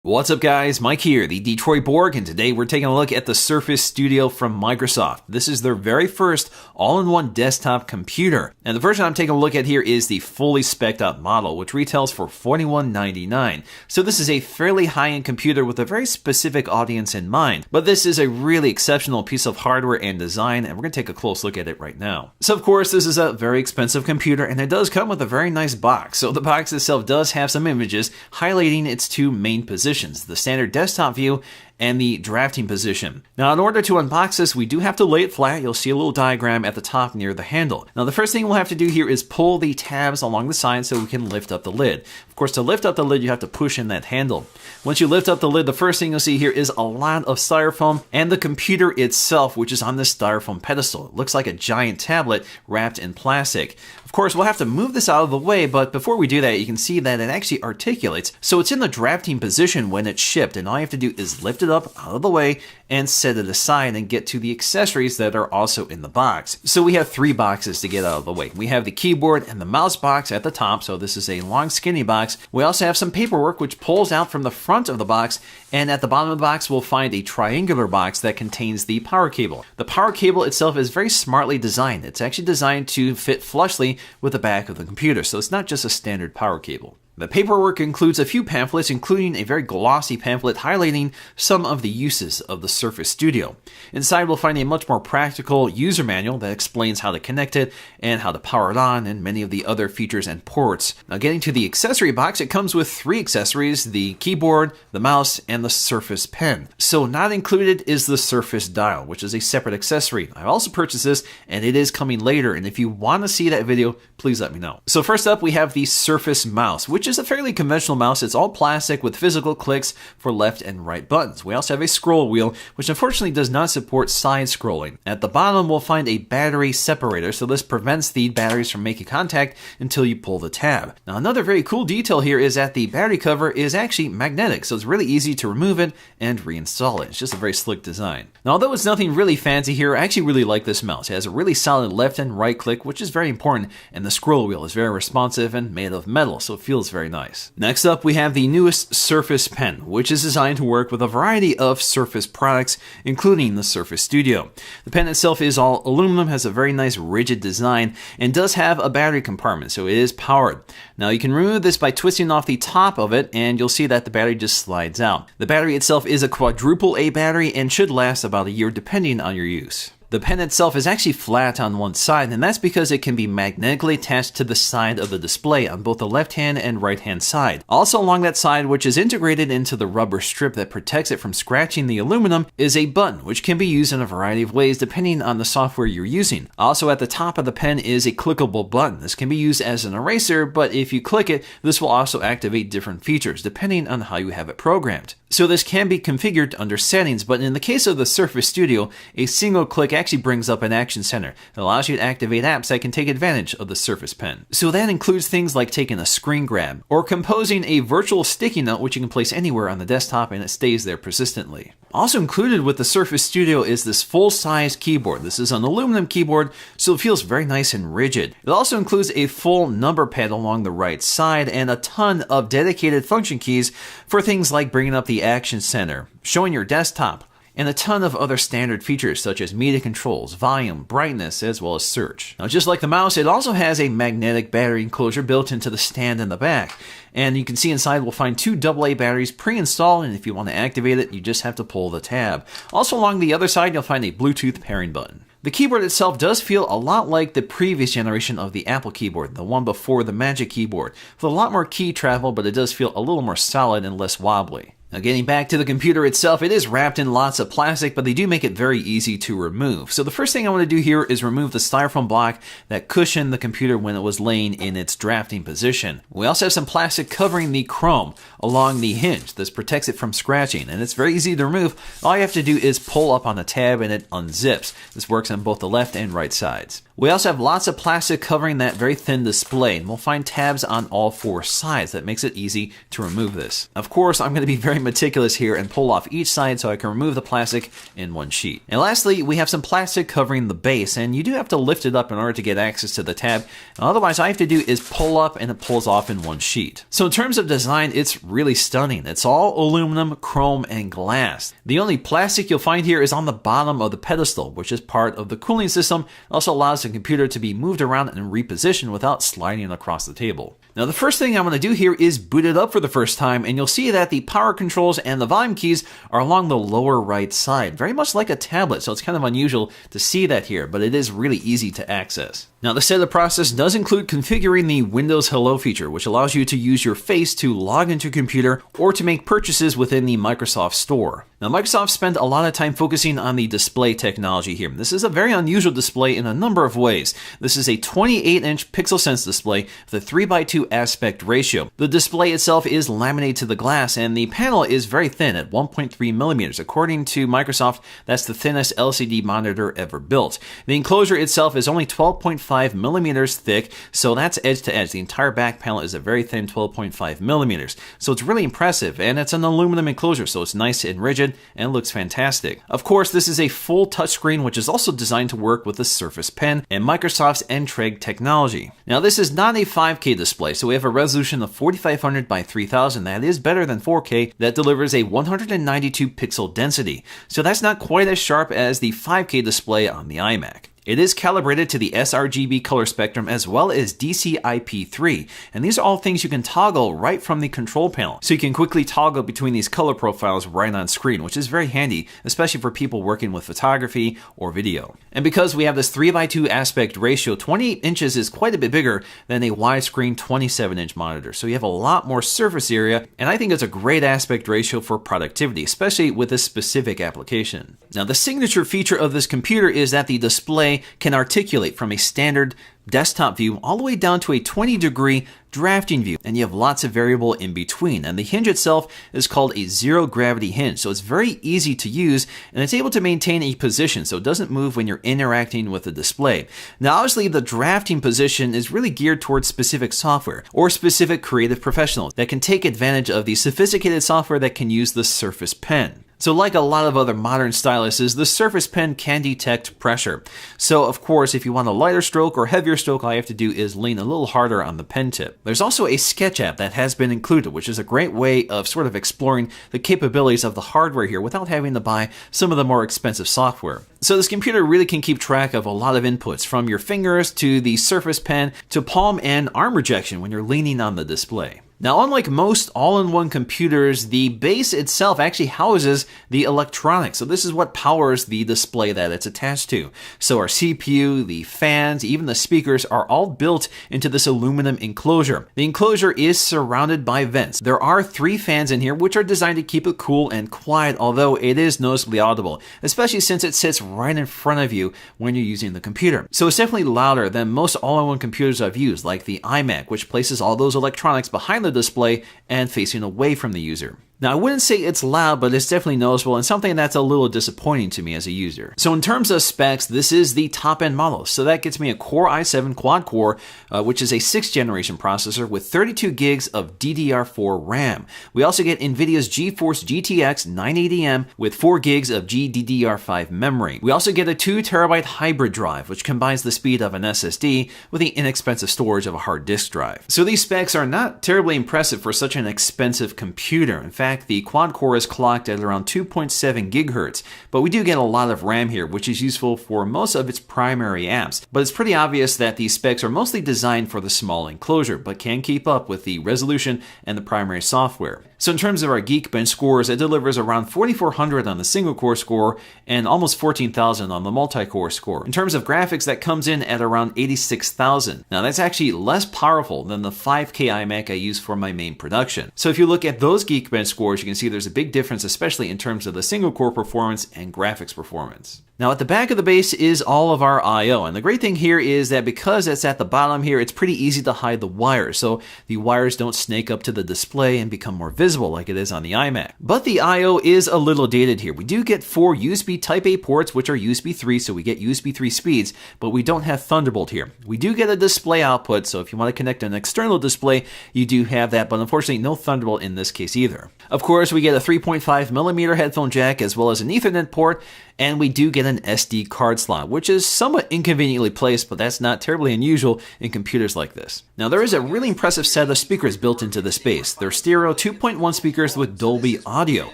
What's up guys, Mike here, the Detroit Borg, and today we're taking a look at the Surface Studio from Microsoft. This is their very first all-in-one desktop computer. And the version I'm taking a look at here is the fully spec'd out model, which retails for $41.99. So this is a fairly high-end computer with a very specific audience in mind. But this is a really exceptional piece of hardware and design, and we're going to take a close look at it right now. So of course, this is a very expensive computer, and it does come with a very nice box. So the box itself does have some images highlighting its two main positions. The standard desktop view and the drafting position. Now, in order to unbox this, we do have to lay it flat. You'll see a little diagram at the top near the handle. Now, the first thing we'll have to do here is pull the tabs along the side so we can lift up the lid. Of course, to lift up the lid, you have to push in that handle. Once you lift up the lid, the first thing you'll see here is a lot of styrofoam and the computer itself, which is on this styrofoam pedestal. It looks like a giant tablet wrapped in plastic. Of course, we'll have to move this out of the way, but before we do that, you can see that it actually articulates. So it's in the drafting position when it's shipped, and all you have to do is lift it up out of the way and set it aside and get to the accessories that are also in the box. So we have three boxes to get out of the way. We have the keyboard and the mouse box at the top, so this is a long skinny box. We also have some paperwork which pulls out from the front of the box, and at the bottom of the box we'll find a triangular box that contains the power cable. The power cable itself is very smartly designed. It's actually designed to fit flushly with the back of the computer, so it's not just a standard power cable. The paperwork includes a few pamphlets, including a very glossy pamphlet highlighting some of the uses of the Surface Studio. Inside we'll find a much more practical user manual that explains how to connect it and how to power it on and many of the other features and ports. Now, getting to the accessory box, it comes with three accessories: the keyboard, the mouse, and the Surface Pen. So not included is the Surface Dial, which is a separate accessory. I also purchased this and it is coming later, and if you want to see that video, please let me know. So first up, we have the Surface Mouse, which is a fairly conventional mouse. It's all plastic with physical clicks for left and right buttons. We also have a scroll wheel, which unfortunately does not support side scrolling. At the bottom, we'll find a battery separator, so this prevents the batteries from making contact until you pull the tab. Now, another very cool detail here is that the battery cover is actually magnetic, so it's really easy to remove it and reinstall it. It's just a very slick design. Now, although it's nothing really fancy here, I actually really like this mouse. It has a really solid left and right click, which is very important, and the scroll wheel is very responsive and made of metal, so it feels very nice. Next up, we have the newest Surface Pen, which is designed to work with a variety of Surface products, including the Surface Studio. The pen itself is all aluminum, has a very nice rigid design, and does have a battery compartment, so it is powered. Now, you can remove this by twisting off the top of it, and you'll see that the battery just slides out. The battery itself is a quadruple A battery and should last about a year depending on your use. The pen itself is actually flat on one side, and that's because it can be magnetically attached to the side of the display on both the left-hand and right-hand side. Also along that side, which is integrated into the rubber strip that protects it from scratching the aluminum, is a button, which can be used in a variety of ways depending on the software you're using. Also at the top of the pen is a clickable button. This can be used as an eraser, but if you click it, this will also activate different features depending on how you have it programmed. So this can be configured under settings, but in the case of the Surface Studio, a single click actually brings up an action center. It allows you to activate apps that can take advantage of the Surface Pen. So that includes things like taking a screen grab or composing a virtual sticky note, which you can place anywhere on the desktop and it stays there persistently. Also included with the Surface Studio is this full-size keyboard. This is an aluminum keyboard, so it feels very nice and rigid. It also includes a full number pad along the right side and a ton of dedicated function keys for things like bringing up the action center, showing your desktop, and a ton of other standard features such as media controls, volume, brightness, as well as search. Now, just like the mouse, it also has a magnetic battery enclosure built into the stand in the back. And you can see inside we'll find two AA batteries pre-installed, and if you want to activate it, you just have to pull the tab. Also along the other side, you'll find a Bluetooth pairing button. The keyboard itself does feel a lot like the previous generation of the Apple keyboard, the one before the Magic Keyboard, with a lot more key travel, but it does feel a little more solid and less wobbly. Now, getting back to the computer itself, it is wrapped in lots of plastic, but they do make it very easy to remove. So the first thing I want to do here is remove the styrofoam block that cushioned the computer when it was laying in its drafting position. We also have some plastic covering the chrome along the hinge. This protects it from scratching, and it's very easy to remove. All you have to do is pull up on the tab and it unzips. This works on both the left and right sides. We also have lots of plastic covering that very thin display, and we'll find tabs on all 4 sides. That makes it easy to remove this. Of course, I'm going to be very meticulous here and pull off each side so I can remove the plastic in one sheet. And lastly, we have some plastic covering the base, and you do have to lift it up in order to get access to the tab. Otherwise, all I have to do is pull up and it pulls off in one sheet. So in terms of design, it's really stunning. It's all aluminum, chrome, and glass. The only plastic you'll find here is on the bottom of the pedestal, which is part of the cooling system. It also allows the computer to be moved around and repositioned without sliding across the table. Now the first thing I'm going to do here is boot it up for the first time, and you'll see that the power controls and the volume keys are along the lower right side, very much like a tablet, so it's kind of unusual to see that here, but it is really easy to access. Now the setup process does include configuring the Windows Hello feature, which allows you to use your face to log into your computer or to make purchases within the Microsoft Store. Now Microsoft spent a lot of time focusing on the display technology here. This is a very unusual display in a number of ways. This is a 28-inch PixelSense display with a 3:2 aspect ratio. The display itself is laminated to the glass, and the panel is very thin at 1.3 millimeters. According to Microsoft, that's the thinnest LCD monitor ever built. The enclosure itself is only 12.5 millimeters thick, so that's edge to edge. The entire back panel is a very thin 12.5 millimeters. So it's really impressive, and it's an aluminum enclosure, so it's nice and rigid and looks fantastic. Of course, this is a full touchscreen, which is also designed to work with the Surface Pen and Microsoft's Entreg technology. Now, this is not a 5K display, so we have a resolution of 4500 by 3000. That is better than 4K. That delivers a 192 pixel density. So that's not quite as sharp as the 5K display on the iMac. It is calibrated to the sRGB color spectrum as well as DCI-P3, and these are all things you can toggle right from the control panel. So you can quickly toggle between these color profiles right on screen, which is very handy, especially for people working with photography or video. And because we have this 3:2 aspect ratio, 28 inches is quite a bit bigger than a widescreen 27-inch monitor. So you have a lot more surface area, and I think it's a great aspect ratio for productivity, especially with this specific application. Now, the signature feature of this computer is that the display can articulate from a standard desktop view all the way down to a 20-degree drafting view, and you have lots of variable in between. And the hinge itself is called a zero gravity hinge, so it's very easy to use, and it's able to maintain a position so it doesn't move when you're interacting with the display. Now obviously the drafting position is really geared towards specific software or specific creative professionals that can take advantage of the sophisticated software that can use the Surface Pen. So like a lot of other modern styluses, the Surface Pen can detect pressure. So of course, if you want a lighter stroke or heavier stroke, all you have to do is lean a little harder on the pen tip. There's also a sketch app that has been included, which is a great way of sort of exploring the capabilities of the hardware here without having to buy some of the more expensive software. So this computer really can keep track of a lot of inputs, from your fingers to the Surface Pen to palm and arm rejection when you're leaning on the display. Now, unlike most all-in-one computers, the base itself actually houses the electronics. So this is what powers the display that it's attached to. So our CPU, the fans, even the speakers are all built into this aluminum enclosure. The enclosure is surrounded by vents. There are 3 fans in here, which are designed to keep it cool and quiet, although it is noticeably audible, especially since it sits right in front of you when you're using the computer. So it's definitely louder than most all-in-one computers I've used, like the iMac, which places all those electronics behind the display and facing away from the user. Now, I wouldn't say it's loud, but it's definitely noticeable and something that's a little disappointing to me as a user. So in terms of specs, this is the top-end model. So that gets me a Core i7 quad-core, which is a 6th generation processor with 32 gigs of DDR4 RAM. We also get NVIDIA's GeForce GTX 980M with 4 gigs of GDDR5 memory. We also get a 2 terabyte hybrid drive, which combines the speed of an SSD with the inexpensive storage of a hard disk drive. So these specs are not terribly impressive for such an expensive computer. In fact, the quad-core is clocked at around 2.7 gigahertz, but we do get a lot of RAM here, which is useful for most of its primary apps. But it's pretty obvious that these specs are mostly designed for the small enclosure, but can keep up with the resolution and the primary software. So in terms of our Geekbench scores, it delivers around 4,400 on the single-core score and almost 14,000 on the multi-core score. In terms of graphics, that comes in at around 86,000. Now that's actually less powerful than the 5K iMac I use for my main production. So if you look at those Geekbench scores, you can see there's a big difference, especially in terms of the single core performance and graphics performance. Now at the back of the base is all of our I/O, and the great thing here is that because it's at the bottom here, it's pretty easy to hide the wires, so the wires don't snake up to the display and become more visible like it is on the iMac. But the I/O is a little dated here. We do get 4 USB Type-A ports, which are USB 3, so we get USB 3 speeds, but we don't have Thunderbolt here. We do get a display output, so if you want to connect an external display, you do have that, but unfortunately no Thunderbolt in this case either. Of course, we get a 3.5mm headphone jack as well as an Ethernet port, and we do get an SD card slot, which is somewhat inconveniently placed, but that's not terribly unusual in computers like this. Now there is a really impressive set of speakers built into the space. They're stereo 2.1 speakers with Dolby Audio,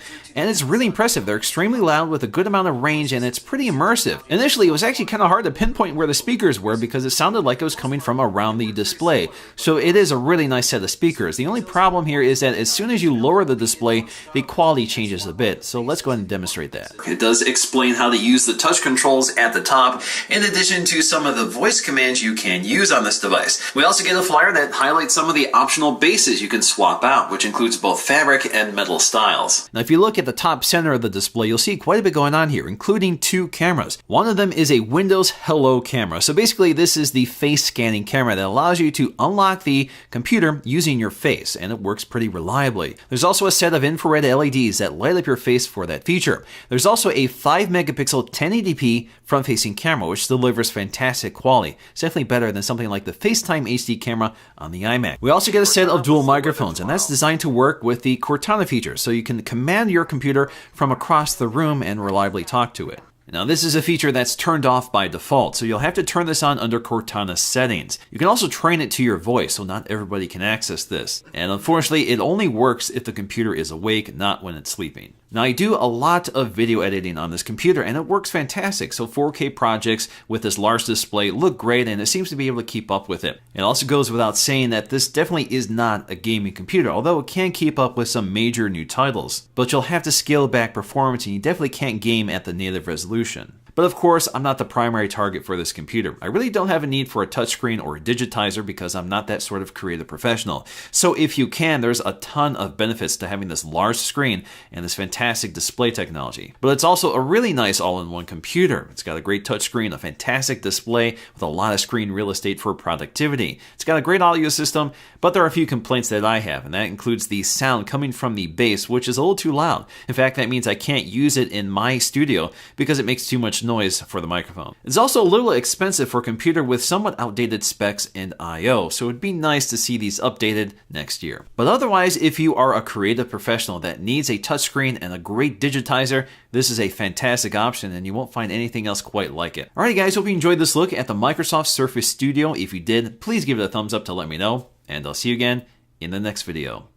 and it's really impressive. They're extremely loud with a good amount of range, and it's pretty immersive. Initially, it was actually kind of hard to pinpoint where the speakers were because it sounded like it was coming from around the display. So it is a really nice set of speakers. The only problem here is that as soon as you lower the display, the quality changes a bit. So let's go ahead and demonstrate that. It does explain how to use the touch controls at the top, in addition to some of the voice commands you can use on this device. We also get a flyer that highlights some of the optional bases you can swap out, which includes both fabric and metal styles. Now if you look at the top center of the display, you'll see quite a bit going on here, including 2 cameras. One of them is a Windows Hello camera. So basically this is the face scanning camera that allows you to unlock the computer using your face, and it works pretty reliably. There's also a set of infrared LEDs that light up your face for that feature. There's also a 5 megapixel 1080p front-facing camera, which delivers fantastic quality. It's definitely better than something like the FaceTime HD camera on the iMac. We also get a set of dual microphones, and that's designed to work with the Cortana feature, so you can command your computer from across the room and reliably talk to it. Now this is a feature that's turned off by default, so you'll have to turn this on under Cortana settings. You can also train it to your voice, so not everybody can access this. And unfortunately, it only works if the computer is awake, not when it's sleeping. Now I do a lot of video editing on this computer and it works fantastic, so 4K projects with this large display look great and it seems to be able to keep up with it. It also goes without saying that this definitely is not a gaming computer, although it can keep up with some major new titles. But you'll have to scale back performance and you definitely can't game at the native resolution. But of course, I'm not the primary target for this computer. I really don't have a need for a touchscreen or a digitizer because I'm not that sort of creative professional. So if you can, there's a ton of benefits to having this large screen and this fantastic display technology. But it's also a really nice all-in-one computer. It's got a great touchscreen, a fantastic display with a lot of screen real estate for productivity. It's got a great audio system, but there are a few complaints that I have, and that includes the sound coming from the bass, which is a little too loud. In fact, that means I can't use it in my studio because it makes too much noise for the microphone. It's also a little expensive for a computer with somewhat outdated specs and I/O, so it'd be nice to see these updated next year. But otherwise, if you are a creative professional that needs a touchscreen and a great digitizer, this is a fantastic option and you won't find anything else quite like it. Alright guys, hope you enjoyed this look at the Microsoft Surface Studio. If you did, please give it a thumbs up to let me know, and I'll see you again in the next video.